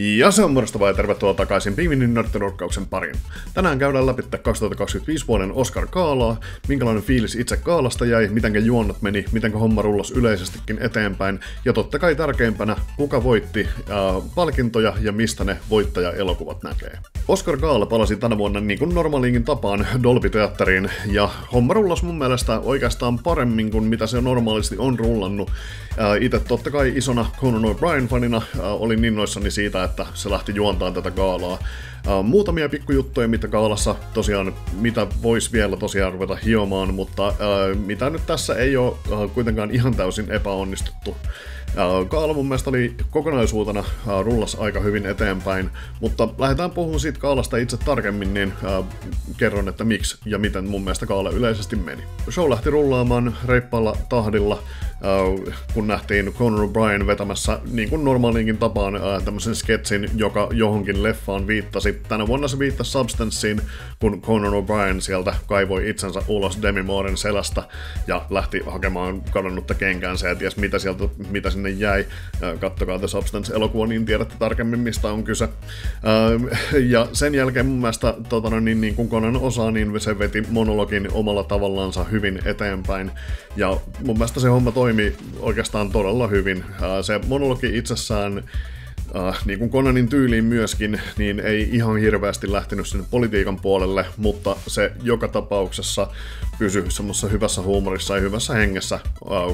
Ja se on muodostavaa ja tervetuloa takaisin Pingvinin nörttinurkkauksen pariin. Tänään käydään läpi 2025 vuoden Oscar-gaalaa, minkälainen fiilis itse gaalasta jäi, mitenkä juonnot meni, mitenkä homma rullasi yleisestikin eteenpäin, ja totta kai tärkeimpänä, kuka voitti palkintoja ja mistä ne voittaja-elokuvat näkee. Oscar-gaala palasi tänä vuonna niin kuin normaaliinkin tapaan Dolby-teatteriin, ja homma rullasi mun mielestä oikeastaan paremmin kuin mitä se normaalisti on rullannut. Itse totta kai isona Conan O'Brien-fanina olin innoissani siitä, että se lähti juontaan tätä gaalaa. Muutamia pikkujuttuja, mitä gaalassa tosiaan, mitä voisi vielä tosiaan ruveta hiomaan, mutta mitä nyt tässä ei ole kuitenkaan ihan täysin epäonnistuttu. Gaala mun mielestä oli kokonaisuutena rullas aika hyvin eteenpäin, mutta lähdetään puhumaan siitä gaalasta itse tarkemmin, niin kerron, että miksi ja miten mun mielestä gaala yleisesti meni. Show lähti rullaamaan reippaalla tahdilla, kun nähtiin Conan O'Brien vetämässä niin kuin normaaliinkin tapaan tämmöisen sketsin, joka johonkin leffaan viittasi. Tänä vuonna se viittasi Substanceen, kun Conan O'Brien sieltä kaivoi itsensä ulos Demi Mooren selästä ja lähti hakemaan kadonnutta kenkäänsä ja ties mitä sinne jäi. Kattokaa The Substance-elokuva, niin tiedätte tarkemmin mistä on kyse. Ja sen jälkeen mun mielestä niin kun Conan osaa, niin se veti monologin omalla tavallaansa hyvin eteenpäin. Ja mun mielestä se homma toimi oikeastaan todella hyvin. Se monologi itsessään, niin kuin Conanin tyyliin myöskin, niin ei ihan hirveästi lähtenyt sinne politiikan puolelle, mutta se joka tapauksessa pysyi semmoisessa hyvässä huumorissa ja hyvässä hengessä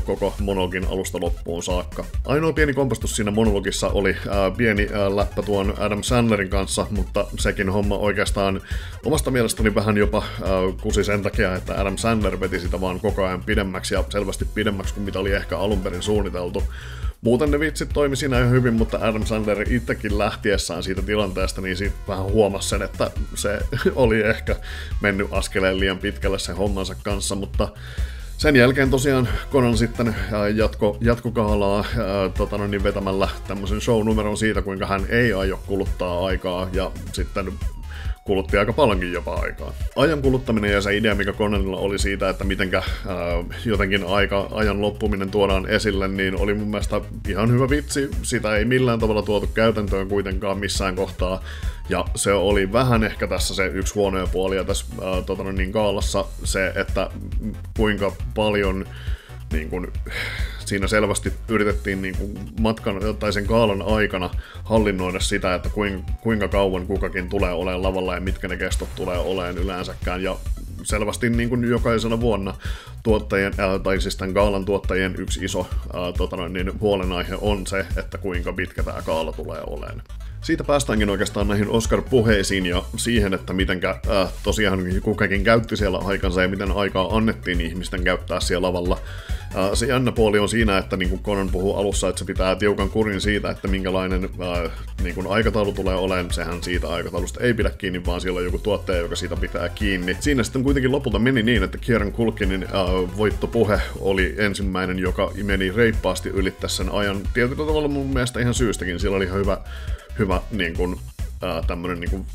koko monologin alusta loppuun saakka. Ainoa pieni kompastus siinä monologissa oli pieni läppä tuon Adam Sandlerin kanssa, mutta sekin homma oikeastaan omasta mielestäni vähän jopa kusi sen takia, että Adam Sandler veti sitä vaan koko ajan pidemmäksi ja selvästi pidemmäksi kuin mitä oli ehkä alun perin suunniteltu. Muuten ne vitsit toimi siinä ihan hyvin, mutta Adam Sandler itsekin lähtiessään siitä tilanteesta, niin siitä vähän huomasi sen, että se oli ehkä mennyt askeleen liian pitkälle sen hommansa kanssa, mutta sen jälkeen tosiaan Conan sitten jatko gaalaa vetämällä tämmöisen show-numeron siitä, kuinka hän ei aio kuluttaa aikaa ja sitten kulutti aika paljonkin jopa aikaa. Ajan kuluttaminen ja se idea, mikä Conanilla oli siitä, että mitenkä jotenkin ajan loppuminen tuodaan esille, niin oli mun mielestä ihan hyvä vitsi. Sitä ei millään tavalla tuotu käytäntöön kuitenkaan missään kohtaa. Ja se oli vähän ehkä tässä se yksi huonoja puolia tässä gaalassa se, että kuinka paljon niin kun, siinä selvästi yritettiin niin kun matkan tai sen gaalan aikana hallinnoida sitä, että kuinka kauan kukakin tulee olemaan lavalla ja mitkä ne kestot tulee olemaan yleensäkään. Ja selvästi niin kun jokaisena vuonna tuottajien, tai siis tämän gaalan tuottajien yksi iso huolenaihe on se, että kuinka pitkä tämä gaala tulee olemaan. Siitä päästäänkin oikeastaan näihin Oscar-puheisiin ja siihen, että mitenkä tosiaan kukakin käytti siellä aikansa ja miten aikaa annettiin ihmisten käyttää siellä lavalla. Se jännä puoli on siinä, että niin kuin Conan puhuu alussa, että se pitää tiukan kurin siitä, että minkälainen niin kuin aikataulu tulee olemaan. Sehän siitä aikataulusta ei pidä kiinni, vaan siellä on joku tuottaja, joka siitä pitää kiinni. Siinä sitten kuitenkin lopulta meni niin, että Kieran Culkinin voittopuhe oli ensimmäinen, joka meni reippaasti ylittää sen ajan. Tietyllä tavalla mun mielestä ihan syystäkin. Siellä oli ihan hyvä niin kuin, tämmönen niin kuin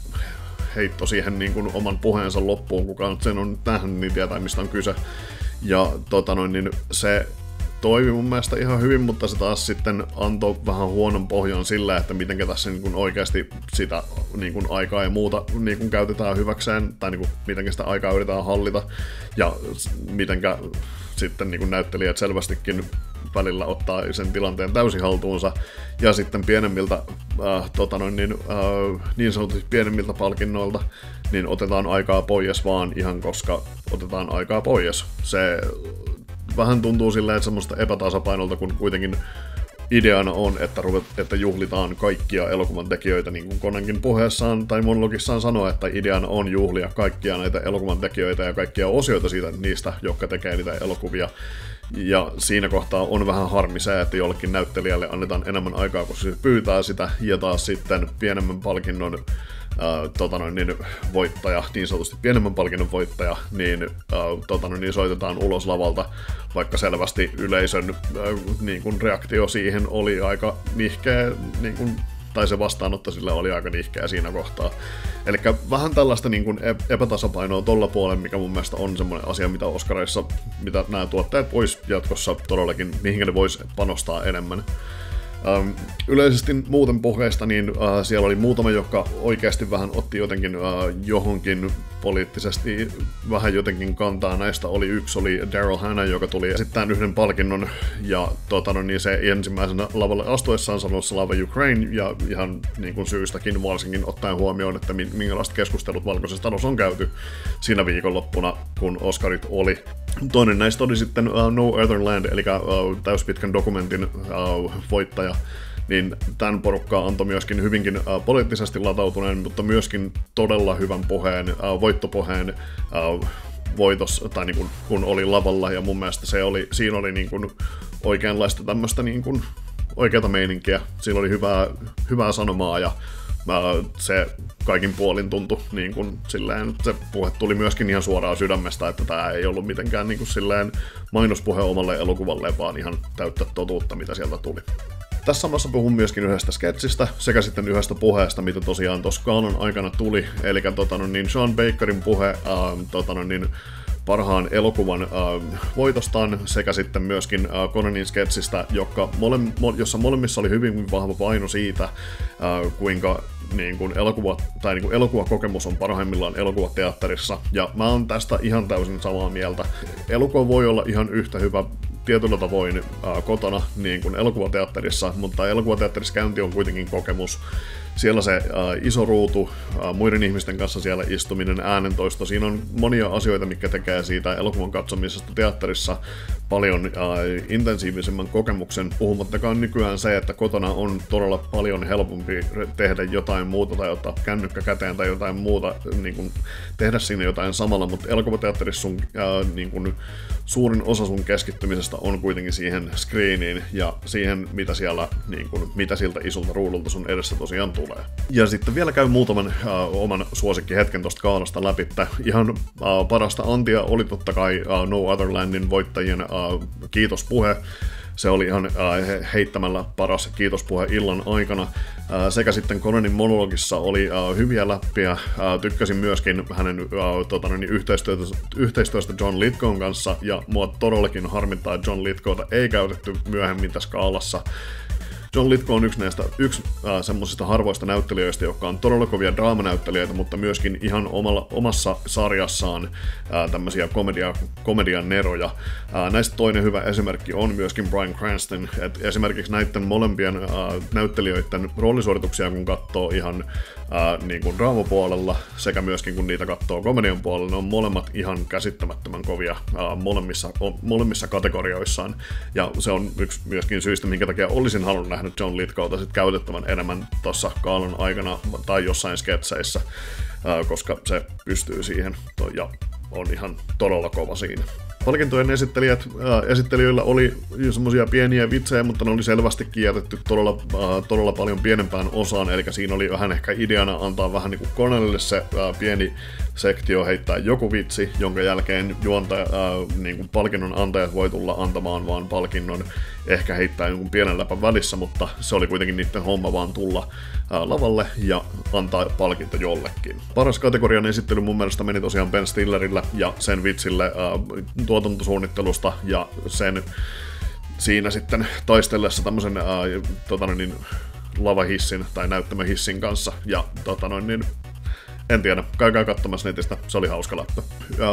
heitto siihen niin kuin oman puheensa loppuun, kuka nyt sen on nähnyt, niin tietää mistä on kyse. Ja niin se toimi mun mielestä ihan hyvin, mutta se taas sitten antoi vähän huonon pohjan sillä, että mitenkä tässä niin kuin oikeasti sitä niin kuin aikaa ja muuta niin kuin käytetään hyväkseen, tai niin kuin mitenkä sitä aikaa yritetään hallita, ja mitenkä sitten niin kuin näyttelijät selvästikin välillä ottaa sen tilanteen täysin haltuunsa, ja sitten pienemmiltä, niin sanotusti pienemmiltä palkinnoilta, niin otetaan aikaa pois vaan ihan koska otetaan aikaa pois. Se vähän tuntuu silleen, että semmoista epätasapainolta, kun kuitenkin ideana on, että juhlitaan kaikkia elokuvan tekijöitä, niin kuin Conankin puheessaan tai monologissaan sanoo, että ideana on juhlia kaikkia näitä elokuvan tekijöitä ja kaikkia osioita niistä, jotka tekee niitä elokuvia. Ja siinä kohtaa on vähän harmi se, että jollekin näyttelijälle annetaan enemmän aikaa, kun se pyytää sitä, ja taas sitten pienemmän palkinnon voittaja, niin sanotusti pienemmän palkinnon voittaja, niin soitetaan ulos lavalta, vaikka selvästi yleisön niin kun reaktio siihen oli aika nihkeä, niin kun, tai se vastaanotto sille oli aika nihkeä siinä kohtaa. Eli vähän tällaista niin kun epätasapainoa tolla puolella, mikä mun mielestä on semmoinen asia, mitä Oscarissa, mitä nämä tuottajat vois jatkossa todellakin, mihinkä ne vois panostaa enemmän. Yleisesti muuten puheista, niin siellä oli muutama, joka oikeasti vähän otti jotenkin johonkin poliittisesti vähän jotenkin kantaa. Näistä yksi oli Daryl Hannah, joka tuli esittämään yhden palkinnon, ja niin se ensimmäisenä lavalle astuessaan sanoi Slava Ukraine, ja ihan niin kuin syystäkin varsinkin ottaen huomioon, että minkälaiset keskustelut Valkoisessa talossa on käyty siinä viikonloppuna, kun Oscarit oli. Toinen näistä oli sitten No Other Land, eli täyspitkän dokumentin voittaja, niin tämän porukkaa antoi myöskin hyvinkin poliittisesti latautuneen, mutta myöskin todella hyvän voittopuheen voitossa, tai niin kun oli lavalla, ja mun mielestä siinä oli niin kuin oikeanlaista tämmöistä niin kuin oikeata meininkiä, siinä oli hyvää sanomaa, ja se kaikin puolin tuntui niin kuin silleen, se puhe tuli myöskin ihan suoraan sydämestä, että tämä ei ollut mitenkään niin kuin silleen mainospuhe omalle elokuvalle, vaan ihan täyttä totuutta, mitä sieltä tuli. Tässä samassa puhun myöskin yhdestä sketsistä sekä sitten yhdestä puheesta, mitä tosiaan tuossa gaalan aikana tuli, eli Sean Bakerin puhe parhaan elokuvan voitostaan sekä sitten myöskin Conanin sketsistä, jossa molemmissa oli hyvin vahva paino siitä, kuinka niin kuin elokuvakokemus on parhaimmillaan elokuvateatterissa, ja mä oon tästä ihan täysin samaa mieltä. Elokuva voi olla ihan yhtä hyvä tietyllä tavoin kotona niin kuin elokuvateatterissa, mutta elokuvateatterissa käynti on kuitenkin kokemus. Siellä se iso ruutu, muiden ihmisten kanssa siellä istuminen, äänentoisto, siinä on monia asioita, mitkä tekee siitä elokuvan katsomisesta teatterissa paljon intensiivisemmän kokemuksen, puhumattakaan nykyään se, että kotona on todella paljon helpompi tehdä jotain muuta tai ottaa kännykkä käteen tai jotain muuta, niin kuin tehdä siinä jotain samalla, mutta elokuvateatterissa niin kuin suurin osa sun keskittymisestä on kuitenkin siihen screeniin ja siihen, mitä siellä, niin kuin, mitä siltä isolta ruudulta sun edessä tosiaan tulee. Ja sitten vielä käy muutaman oman suosikkihetken tosta gaalasta läpi. Ihan parasta antia oli totta kai No Other Landin voittajien kiitospuhe. Se oli ihan heittämällä paras kiitospuhe illan aikana. Sekä sitten Conanin monologissa oli hyviä läppiä. Tykkäsin myöskin hänen yhteistyöstä John Lithgown kanssa, ja mua todellakin harmittaa, että John Lithgowta ei käytetty myöhemmin tässä gaalassa. John Lithgow on yksi semmoisista harvoista näyttelijöistä, jotka on todella kovia draamanäyttelijöitä, mutta myöskin ihan omassa sarjassaan tämmöisiä komedian neroja. Näistä toinen hyvä esimerkki on myöskin Bryan Cranston. Et esimerkiksi näiden molempien näyttelijöiden roolisuorituksia, kun katsoo ihan niin kuin draamapuolella sekä myöskin kun niitä katsoo komedian puolella, ne on molemmat ihan käsittämättömän kovia molemmissa kategorioissaan. Ja se on yksi myöskin syistä, minkä takia olisin halunnut nähdä John Lithgowta sit käytettävän enemmän tuossa gaalan aikana tai jossain sketseissä, koska se pystyy siihen ja on ihan todella kova siinä. Palkintojen esittelijöillä oli semmoisia pieniä vitsejä, mutta ne oli selvästikin jätetty todella paljon pienempään osaan, eli siinä oli vähän ehkä ideana antaa vähän niin kuin Cornelille se pieni sektio, heittää joku vitsi, jonka jälkeen niin kuin palkinnon antajat voi tulla antamaan vaan palkinnon, ehkä heittää jonkun pienen läpän välissä, mutta se oli kuitenkin niiden homma vaan tulla lavalle ja antaa palkinto jollekin. Paras kategorian esittely mun mielestä meni tosiaan Ben Stillerille ja sen vitsille tuotantosuunnittelusta ja sen siinä sitten taistellessa tämmöisen lavahissin tai näyttämöhissin kanssa ja en tiedä, käykää katsomassa netistä, se oli hauska läppä.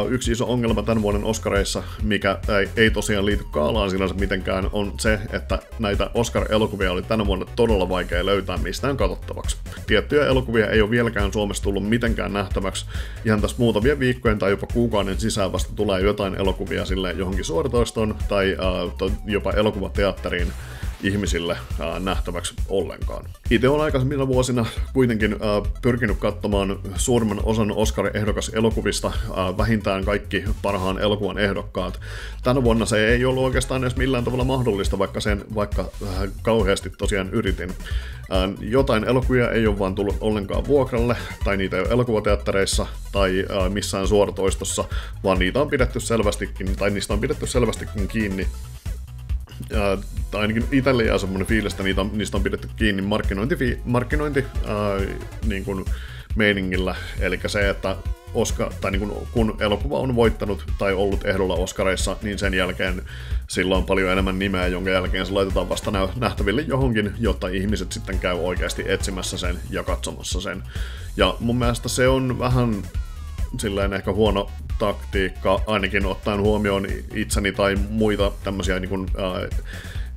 Yksi iso ongelma tämän vuoden Oscareissa, mikä ei tosiaan liity gaalaan sinänsä mitenkään, on se, että näitä Oscar-elokuvia oli tänä vuonna todella vaikea löytää mistään katsottavaksi. Tiettyjä elokuvia ei ole vieläkään Suomessa tullut mitenkään nähtäväksi. Ihan tässä muutamien viikkojen tai jopa kuukauden sisään vasta tulee jotain elokuvia silleen johonkin suoratoistoon tai jopa elokuvateatteriin ihmisille nähtäväksi ollenkaan. Itse olen aikaisemmilla vuosina kuitenkin pyrkinyt katsomaan suurimman osan Oscar-ehdokas-elokuvista, vähintään kaikki parhaan elokuvan ehdokkaat. Tänä vuonna se ei ollut oikeastaan edes millään tavalla mahdollista, vaikka kauheasti tosiaan yritin. Jotain elokuvia ei ole vaan tullut ollenkaan vuokralle, tai niitä ei ole elokuvateattereissa tai missään suoratoistossa, vaan niistä on pidetty selvästikin kiinni. Tai ainakin itselle jää semmoinen fiilis, että niistä on pidetty kiinni markkinointi niin kuin meiningillä, eli se, että tai niin kun elokuva on voittanut tai ollut ehdolla Oscareissa, niin sen jälkeen sillä on paljon enemmän nimeä, jonka jälkeen se laitetaan vasta nähtäville johonkin, jotta ihmiset sitten käy oikeasti etsimässä sen ja katsomassa sen. Ja mun mielestä se on vähän silleen ehkä huono taktiikka, ainakin ottaen huomioon itseni tai muita tämmöisiä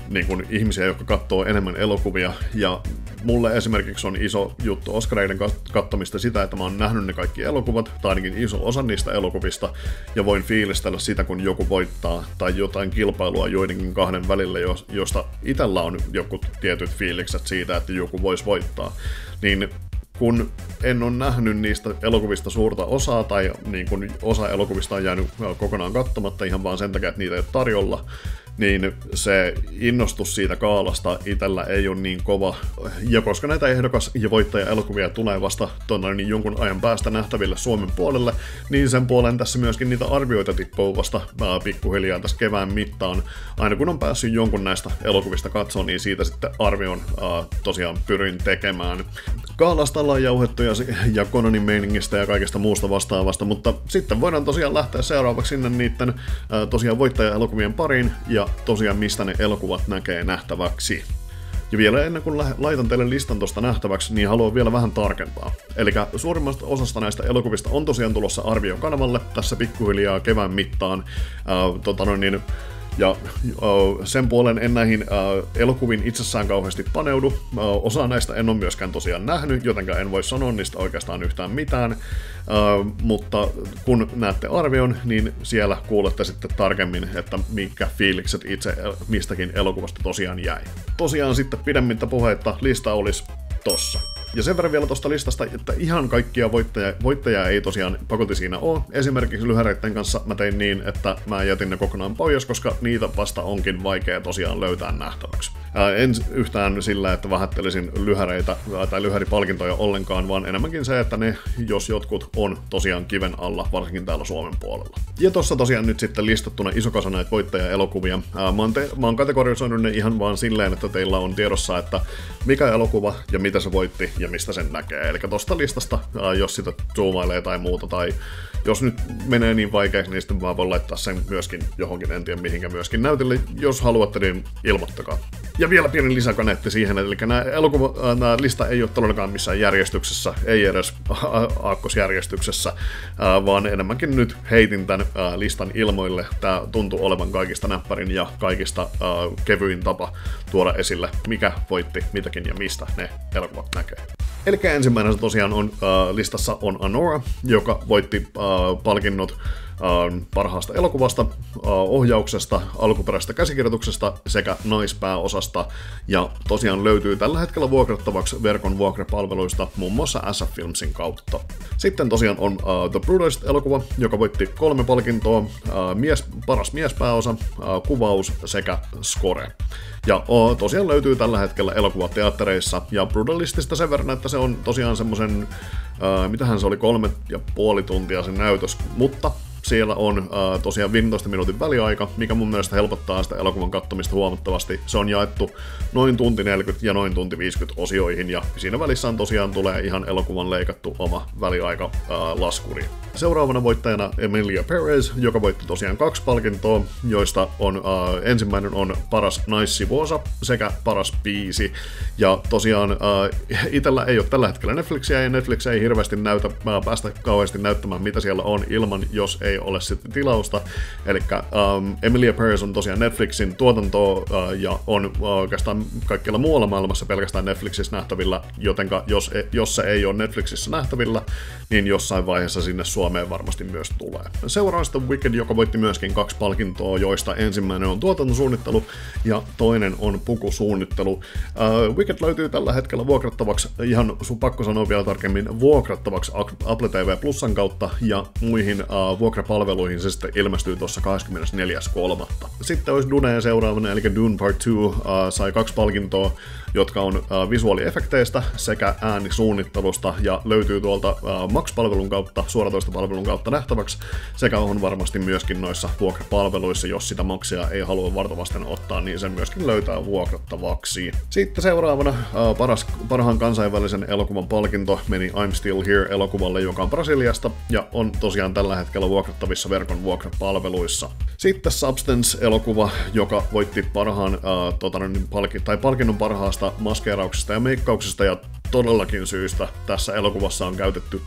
niin kuin ihmisiä, jotka katsoo enemmän elokuvia, ja mulle esimerkiksi on iso juttu Oscareiden kattomista sitä, että mä oon nähnyt ne kaikki elokuvat, tai ainakin iso osa niistä elokuvista, ja voin fiilistellä sitä, kun joku voittaa, tai jotain kilpailua joidenkin kahden välillä, josta itsellä on joku tietyt fiilikset siitä, että joku voisi voittaa, niin kun en ole nähnyt niistä elokuvista suurta osaa, tai niin kun osa elokuvista on jäänyt kokonaan katsomatta ihan vaan sen takia, että niitä ei ole tarjolla, niin se innostus siitä gaalasta itsellä ei ole niin kova. Ja koska näitä ehdokas- ja voittaja-elokuvia tulee vasta niin jonkun ajan päästä nähtäville Suomen puolelle, niin sen puolen tässä myöskin niitä arvioita tippuu vasta pikkuhiljaa tässä kevään mittaan. Aina kun on päässyt jonkun näistä elokuvista katsoa, niin siitä sitten arvion tosiaan pyrin tekemään. Gaalasta ollaan jauhettu ja Conanin meiningistä ja kaikesta muusta vastaavasta, mutta sitten voidaan tosiaan lähteä seuraavaksi sinne niiden tosiaan voittaja-elokuvien pariin ja tosiaan mistä ne elokuvat näkee nähtäväksi. Ja vielä ennen kuin laitan teille listan tosta nähtäväksi, niin haluan vielä vähän tarkentaa. Eli suurimmasta osasta näistä elokuvista on tosiaan tulossa arvio kanavalle tässä pikkuhiljaa kevään mittaan. Ja sen puolen en näihin elokuviin itsessään kauheasti paneudu. Osa näistä en ole myöskään tosiaan nähnyt, jotenka en voi sanoa niistä oikeastaan yhtään mitään. Mutta kun näette arvion, niin siellä kuulette sitten tarkemmin, että mitkä fiilikset itse mistäkin elokuvasta tosiaan jäi. Tosiaan sitten pidemmittä puheitta lista olisi tossa. Ja sen verran vielä tuosta listasta, että ihan kaikkia voittajia ei tosiaan pakotti siinä ole. Esimerkiksi lyhäreiden kanssa mä tein niin, että mä jätin ne kokonaan pois, koska niitä vasta onkin vaikea tosiaan löytää nähtäväksi. En yhtään sillä, että vähättelisin lyhäreitä tai lyhäripalkintoja ollenkaan, vaan enemmänkin se, että ne, jos jotkut, on tosiaan kiven alla, varsinkin täällä Suomen puolella. Ja tossa tosiaan nyt sitten listattuna iso kasa näitä voittaja-elokuvia. Mä oon kategorisoinut ne ihan vaan silleen, että teillä on tiedossa, että mikä elokuva ja mitä se voitti ja mistä sen näkee. Eli tosta listasta, jos sitä zoomailee tai muuta, tai jos nyt menee niin vaikeaksi, niin sitten mä voin laittaa sen myöskin johonkin, en tiedä mihinkä myöskin näytille. Jos haluatte, niin ilmoittakaa. Ja vielä pieni lisäkaneetti siihen, eli nämä lista ei ole todellakaan missään järjestyksessä, ei edes aakkosjärjestyksessä, vaan enemmänkin nyt heitin tämän listan ilmoille. Tämä tuntuu olevan kaikista näppärin ja kaikista kevyin tapa tuoda esille, mikä voitti mitäkin ja mistä ne elokuvat näkee. Eli ensimmäinen tosiaan on listassa on Anora, joka voitti palkinnot parhaasta elokuvasta, ohjauksesta, alkuperäisestä käsikirjoituksesta sekä naispääosasta, ja tosiaan löytyy tällä hetkellä vuokrattavaksi verkon vuokrapalveluista muun muassa SF Filmsin kautta. Sitten tosiaan on The Brutalist-elokuva, joka voitti 3 palkintoa, paras miespääosa, kuvaus sekä score. Ja tosiaan löytyy tällä hetkellä elokuvateattereissa, ja Brutalistista sen verran, että se on tosiaan semmosen, mitähän se oli, 3,5 tuntia sen näytös, mutta siellä on tosiaan 15 minuutin väliaika, mikä mun mielestä helpottaa sitä elokuvan katsomista huomattavasti. Se on jaettu noin tunti 40 ja noin tunti 50 osioihin, ja siinä välissä tosiaan tulee ihan elokuvan leikattu oma väliaika laskuri. Seuraavana voittajana Emilia Perez, joka voitti tosiaan 2 palkintoa, joista on ensimmäinen on paras naissivuosa sekä paras biisi. Ja tosiaan itellä ei ole tällä hetkellä Netflixiä, ja Netflix ei hirveästi päästä kauheasti näyttämään, mitä siellä on ilman, jos ei ole sitten tilausta. Eli Emilia Perez on tosiaan Netflixin tuotantoa ja on oikeastaan kaikkialla muualla maailmassa pelkästään Netflixissä nähtävillä, jotenka jos se ei ole Netflixissä nähtävillä, niin jossain vaiheessa sinne Suomeen varmasti myös tulee. Seuraavasta Wicked, joka voitti myöskin 2 palkintoa, joista ensimmäinen on tuotantosuunnittelu ja toinen on pukusuunnittelu. Wicked löytyy tällä hetkellä vuokrattavaksi, ihan pakko sanoa vielä tarkemmin, vuokrattavaksi Apple TV Plusan kautta, ja muihin vuokrapalveluihin se sitten ilmestyy tuossa 24.3. Sitten olisi Dune seuraavana, eli Dune Part 2 sai 2 palkintoa, jotka on visuaaliefekteistä sekä äänisuunnittelusta, ja löytyy tuolta Max-palvelun kautta suoratoista vuokrapalvelun kautta nähtäväksi, sekä on varmasti myöskin noissa vuokrapalveluissa, jos sitä maksia ei halua vartavasten ottaa, niin sen myöskin löytää vuokrattavaksi. Sitten seuraavana parhaan kansainvälisen elokuvan palkinto meni I'm Still Here-elokuvalle, joka on Brasiliasta, ja on tosiaan tällä hetkellä vuokrattavissa verkon vuokrapalveluissa. Sitten Substance-elokuva, joka voitti palkinnon parhaasta maskeerauksesta ja meikkauksesta, ja todellakin syystä tässä elokuvassa on käytetty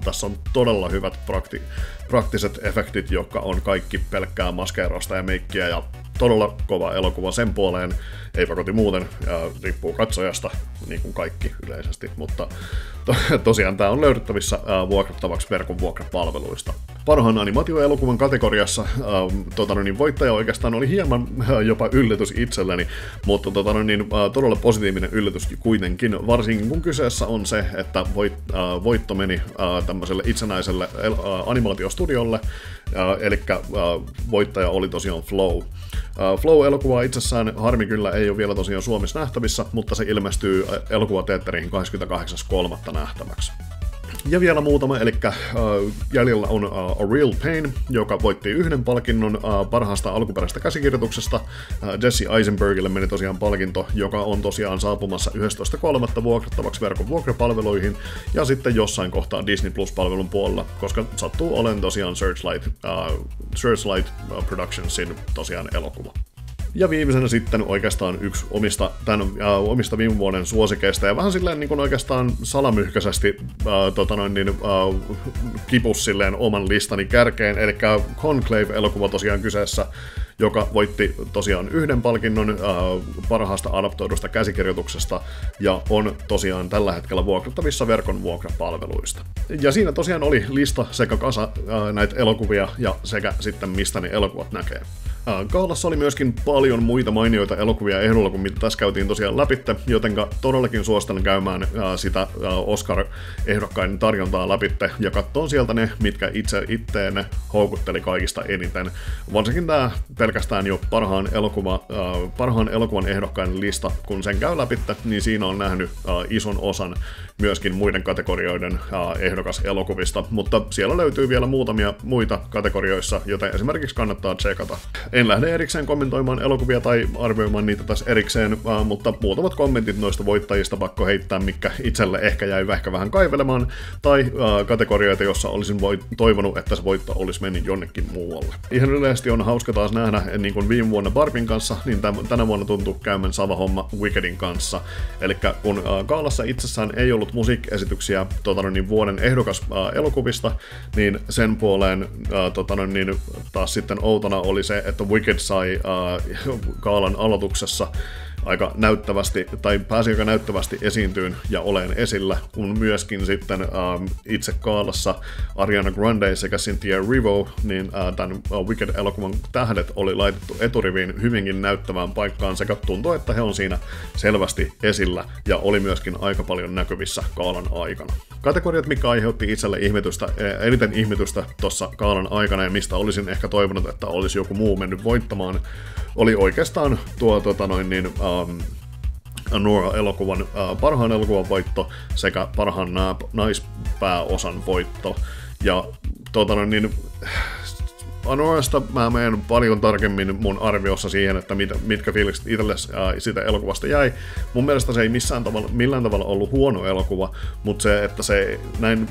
tässä on todella hyvät praktiset efektit, jotka on kaikki pelkkää maskeerausta ja meikkiä, ja todella kova elokuva sen puoleen, ei pakoti muuten, riippuu katsojasta, niin kuin kaikki yleisesti, mutta tosiaan tämä on löydettävissä vuokrattavaksi verkon vuokrapalveluista. Parhaan animaatioelokuvan kategoriassa voittaja oikeastaan oli hieman jopa yllätys itselleni, mutta todella positiivinen yllätys kuitenkin, varsinkin kun kyseessä on se, että voitto meni tämmöiselle itsenäiselle animaatiostudiolle, eli voittaja oli tosiaan Flow. Flow-elokuva itsessään harmi kyllä ei ole vielä tosiaan Suomessa nähtävissä, mutta se ilmestyy elokuvateatteriin 28.3. nähtäväksi. Ja vielä muutama, eli jäljellä on A Real Pain, joka voitti yhden palkinnon parhaasta alkuperäisestä käsikirjoituksesta. Jesse Eisenbergille meni tosiaan palkinto, joka on tosiaan saapumassa 11.3. vuokrattavaksi verkon vuokrapalveluihin, ja sitten jossain kohtaa Disney Plus-palvelun puolella, koska sattuu olemaan tosiaan Searchlight Productionsin tosiaan elokuva. Ja viimeisenä sitten oikeastaan yksi omista viime vuoden suosikeista, ja vähän silleen niin kuin oikeastaan salamyhkäisesti kipus silleen oman listani kärkeen, eli Conclave-elokuva tosiaan kyseessä, joka voitti tosiaan yhden palkinnon parhaasta adaptoidusta käsikirjoituksesta, ja on tosiaan tällä hetkellä vuokrattavissa verkon vuokrapalveluista. Ja siinä tosiaan oli lista sekä kasa näitä elokuvia, ja sekä sitten mistä ne elokuvat näkee. Gaalassa oli myöskin paljon muita mainioita elokuvia ehdolla, kuin mitä tässä käytiin tosiaan läpitte, jotenka todellakin suosittelen käymään sitä Oscar-ehdokkaiden tarjontaa läpitte ja katsoa sieltä ne, mitkä itteen houkutteli kaikista eniten. Varsinkin tämä pelkästään jo parhaan elokuvan ehdokkaiden lista, kun sen käy läpitte, niin siinä on nähnyt ison osan myöskin muiden kategorioiden ehdokaselokuvista, mutta siellä löytyy vielä muutamia muita kategorioissa, joten esimerkiksi kannattaa tsekata. En lähde erikseen kommentoimaan elokuvia tai arvioimaan niitä tässä erikseen, mutta muutamat kommentit noista voittajista pakko heittää, mikä itselle ehkä jäi vähän kaivelemaan, tai kategorioita, jossa olisin toivonut, että se voitto olisi mennyt jonnekin muualle. Ihan yleisesti on hauska taas nähdä, niin kuin viime vuonna Barbien kanssa, niin tänä vuonna tuntuu käymän sama homma Wickedin kanssa. Eli kun gaalassa itsessään ei ollut musiikkiesityksiä vuoden ehdokas elokuvista, niin sen puoleen taas sitten outona oli se, että Wicked sai gaalan aloituksessa aika näyttävästi, tai pääsi aika näyttävästi esiintyyn ja oleen esillä, kun myöskin sitten itse gaalassa Ariana Grande sekä Cynthia Erivo, niin tämän Wicked-elokuvan tähdet oli laitettu eturiviin hyvinkin näyttävään paikkaan, sekä tuntui, että he on siinä selvästi esillä, ja oli myöskin aika paljon näkyvissä gaalan aikana. Kategoriat, mikä aiheutti itselle eniten ihmetystä tuossa gaalan aikana, ja mistä olisin ehkä toivonut, että olisi joku muu mennyt voittamaan, oli oikeastaan tuo Anora-elokuvan parhaan elokuvan voitto sekä parhaan naispääosan voitto. Ja Anorasta mä menen paljon tarkemmin mun arviossa siihen, että mitkä fiilikset itselle siitä elokuvasta jäi. Mun mielestä se ei millään tavalla ollut huono elokuva, mutta se, että se näin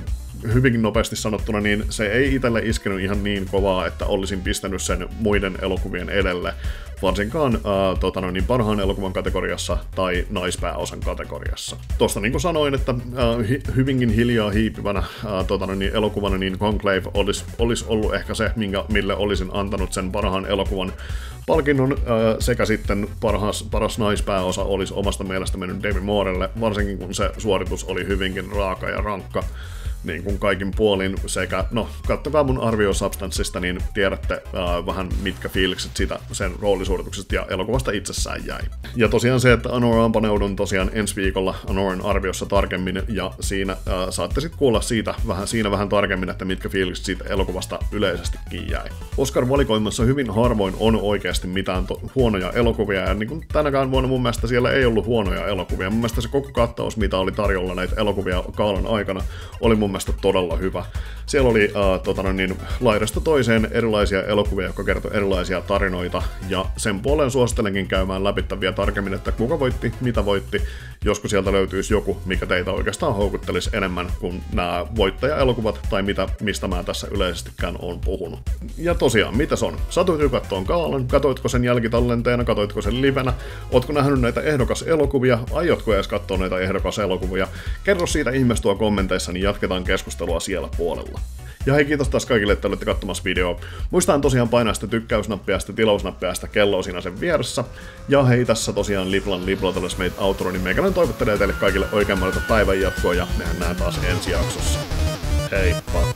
hyvinkin nopeasti sanottuna, niin se ei itselle iskenyt ihan niin kovaa, että olisin pistänyt sen muiden elokuvien edelle, varsinkaan parhaan elokuvan kategoriassa tai naispääosan kategoriassa. Tuosta niin kuin sanoin, että hyvinkin hiljaa hiipivänä elokuvana, niin Conclave olisi ollut ehkä se, mille olisin antanut sen parhaan elokuvan palkinnon, sekä sitten paras naispääosa olisi omasta mielestä mennyt Demi Moorelle, varsinkin kun se suoritus oli hyvinkin raaka ja rankka, niin kuin kaikin puolin, sekä, kattokaa mun arvio Substanceista, niin tiedätte vähän mitkä fiilikset sen roolisuorituksesta ja elokuvasta itsessään jäi. Ja tosiaan se, että Anoraan paneudun tosiaan ensi viikolla Anoran arviossa tarkemmin, ja siinä saatte sitten kuulla siinä vähän tarkemmin, että mitkä fiilikset siitä elokuvasta yleisestikin jäi. Oscar-valikoimassa hyvin harvoin on oikeasti mitään huonoja elokuvia, ja niin kuin tänäkään vuonna mun mielestä siellä ei ollut huonoja elokuvia. Mun mielestä se koko kattaus, mitä oli tarjolla näitä elokuvia gaalan aikana, oli mun 3 todella hyvä. Siellä oli laidasta toiseen erilaisia elokuvia, jotka kertoi erilaisia tarinoita, ja sen puoleen suosittelenkin käymään läpittäviä tarkemmin, että kuka voitti, mitä voitti, joskus sieltä löytyisi joku, mikä teitä oikeastaan houkuttelisi enemmän kuin nämä voittajaelokuvat, tai mistä mä tässä yleisestikään oon puhunut. Ja tosiaan, mitäs on? Satuitko katsoa gaalan? Katoitko sen jälkitallenteena? Katoitko sen livenä? Ootko nähnyt näitä ehdokaselokuvia? Aiotko edes katsoa näitä ehdokaselokuvia? Kerro siitä ihmeessä tuo kommenteissa, niin jatketaan keskustelua siellä puolella. Ja hei, kiitos taas kaikille, että olette katsomassa videoa. Muistetaan tosiaan painaa sitä tykkäysnappia ja sitä tilausnappia ja sitä kelloa siinä sen vieressä. Ja hei, tässä tosiaan Liplatelles meitä outro, niin meikäläinen toivottelee teille kaikille oikein paljon päivän jatkoa ja mehän nähdään taas ensi jaksossa. Heippa!